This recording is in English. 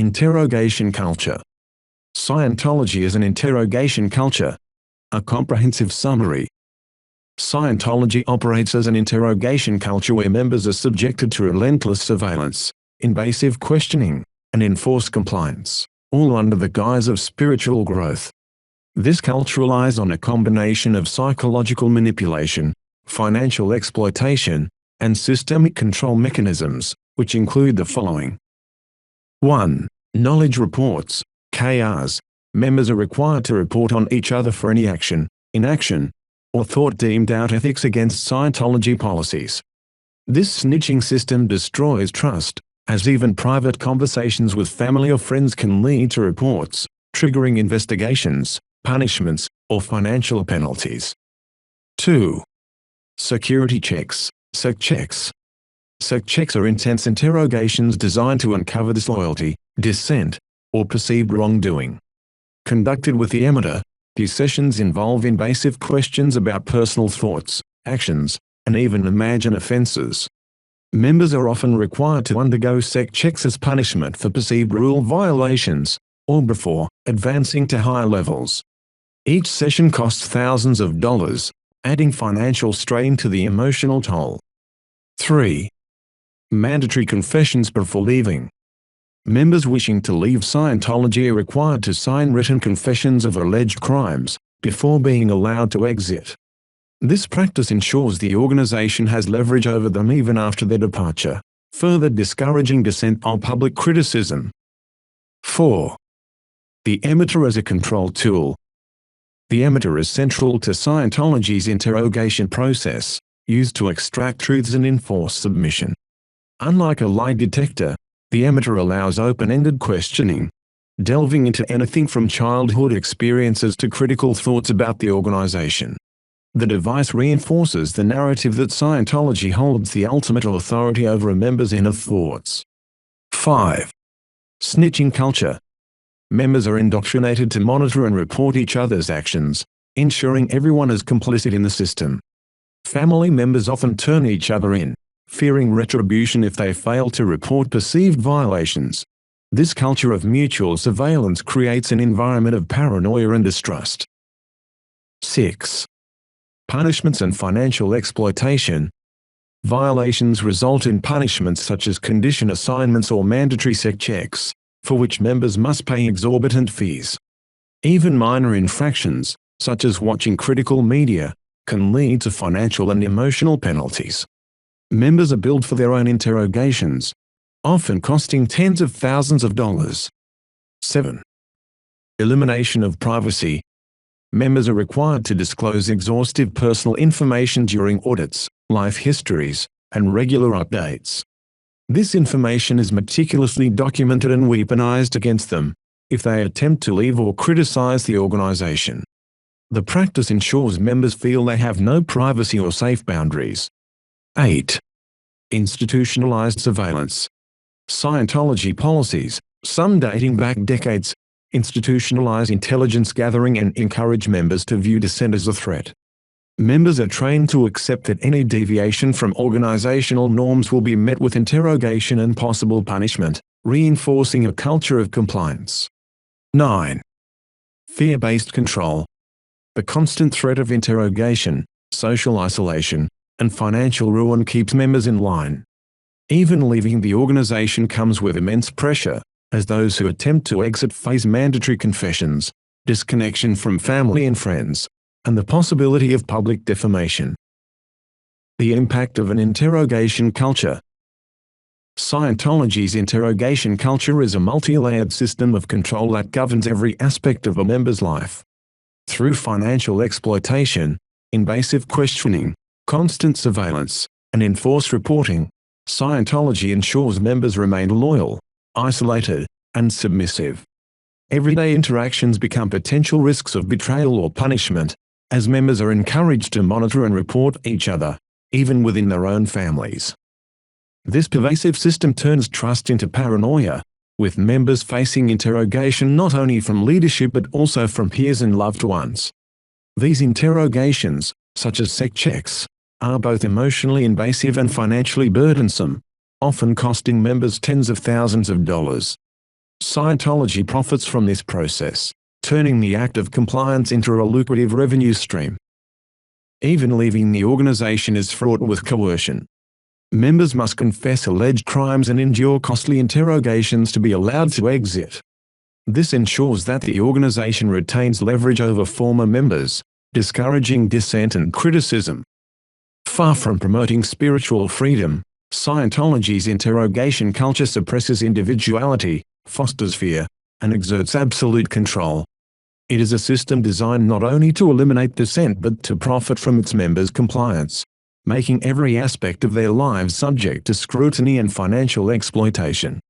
Interrogation culture. Scientology is an interrogation culture. A comprehensive summary. Scientology operates as an interrogation culture where members are subjected to relentless surveillance, invasive questioning, and enforced compliance, all under the guise of spiritual growth. This culture relies on a combination of psychological manipulation, financial exploitation, and systemic control mechanisms, which include the following. 1. Knowledge reports, KRs. Members are required to report on each other for any action, inaction, or thought deemed out ethics against Scientology policies. This snitching system destroys trust, as even private conversations with family or friends can lead to reports, triggering investigations, punishments, or financial penalties. 2. Security checks, SEC checks. SEC checks are intense interrogations designed to uncover disloyalty, dissent, or perceived wrongdoing. Conducted with the emitter, these sessions involve invasive questions about personal thoughts, actions, and even imagined offenses. Members are often required to undergo SEC checks as punishment for perceived rule violations, or before advancing to higher levels. Each session costs thousands of dollars, adding financial strain to the emotional toll. 3. Mandatory confessions before leaving. Members wishing to leave Scientology are required to sign written confessions of alleged crimes before being allowed to exit. This practice ensures the organization has leverage over them even after their departure, further discouraging dissent or public criticism. 4. The emitter as a control tool. The emitter is central to Scientology's interrogation process, used to extract truths and enforce submission. Unlike a lie detector, the emitter allows open-ended questioning, delving into anything from childhood experiences to critical thoughts about the organization. The device reinforces the narrative that Scientology holds the ultimate authority over a member's inner thoughts. 5. Snitching culture. Members are indoctrinated to monitor and report each other's actions, ensuring everyone is complicit in the system. Family members often turn each other in, fearing retribution if they fail to report perceived violations. This culture of mutual surveillance creates an environment of paranoia and distrust. 6. Punishments and financial exploitation. Violations result in punishments such as condition assignments or mandatory SEC checks, for which members must pay exorbitant fees. Even minor infractions, such as watching critical media, can lead to financial and emotional penalties. Members are billed for their own interrogations, often costing tens of thousands of dollars. 7. Elimination of privacy. Members are required to disclose exhaustive personal information during audits, life histories, and regular updates. This information is meticulously documented and weaponized against them if they attempt to leave or criticize the organization. The practice ensures members feel they have no privacy or safe boundaries. 8. Institutionalized surveillance. Scientology policies, some dating back decades, institutionalize intelligence gathering and encourage members to view dissent as a threat. Members are trained to accept that any deviation from organizational norms will be met with interrogation and possible punishment, reinforcing a culture of compliance. 9. Fear-based control. The constant threat of interrogation, social isolation, and financial ruin keeps members in line. Even leaving the organization comes with immense pressure, as those who attempt to exit face mandatory confessions, disconnection from family and friends, and the possibility of public defamation. The impact of an interrogation culture. Scientology's interrogation culture is a multi-layered system of control that governs every aspect of a member's life. Through financial exploitation, invasive questioning, constant surveillance, and enforced reporting, Scientology ensures members remain loyal, isolated, and submissive. Everyday interactions become potential risks of betrayal or punishment, as members are encouraged to monitor and report each other, even within their own families. This pervasive system turns trust into paranoia, with members facing interrogation not only from leadership but also from peers and loved ones. These interrogations, such as SEC checks, are both emotionally invasive and financially burdensome, often costing members tens of thousands of dollars. Scientology profits from this process, turning the act of compliance into a lucrative revenue stream. Even leaving the organization is fraught with coercion. Members must confess alleged crimes and endure costly interrogations to be allowed to exit. This ensures that the organization retains leverage over former members, discouraging dissent and criticism. Far from promoting spiritual freedom, Scientology's interrogation culture suppresses individuality, fosters fear, and exerts absolute control. It is a system designed not only to eliminate dissent but to profit from its members' compliance, making every aspect of their lives subject to scrutiny and financial exploitation.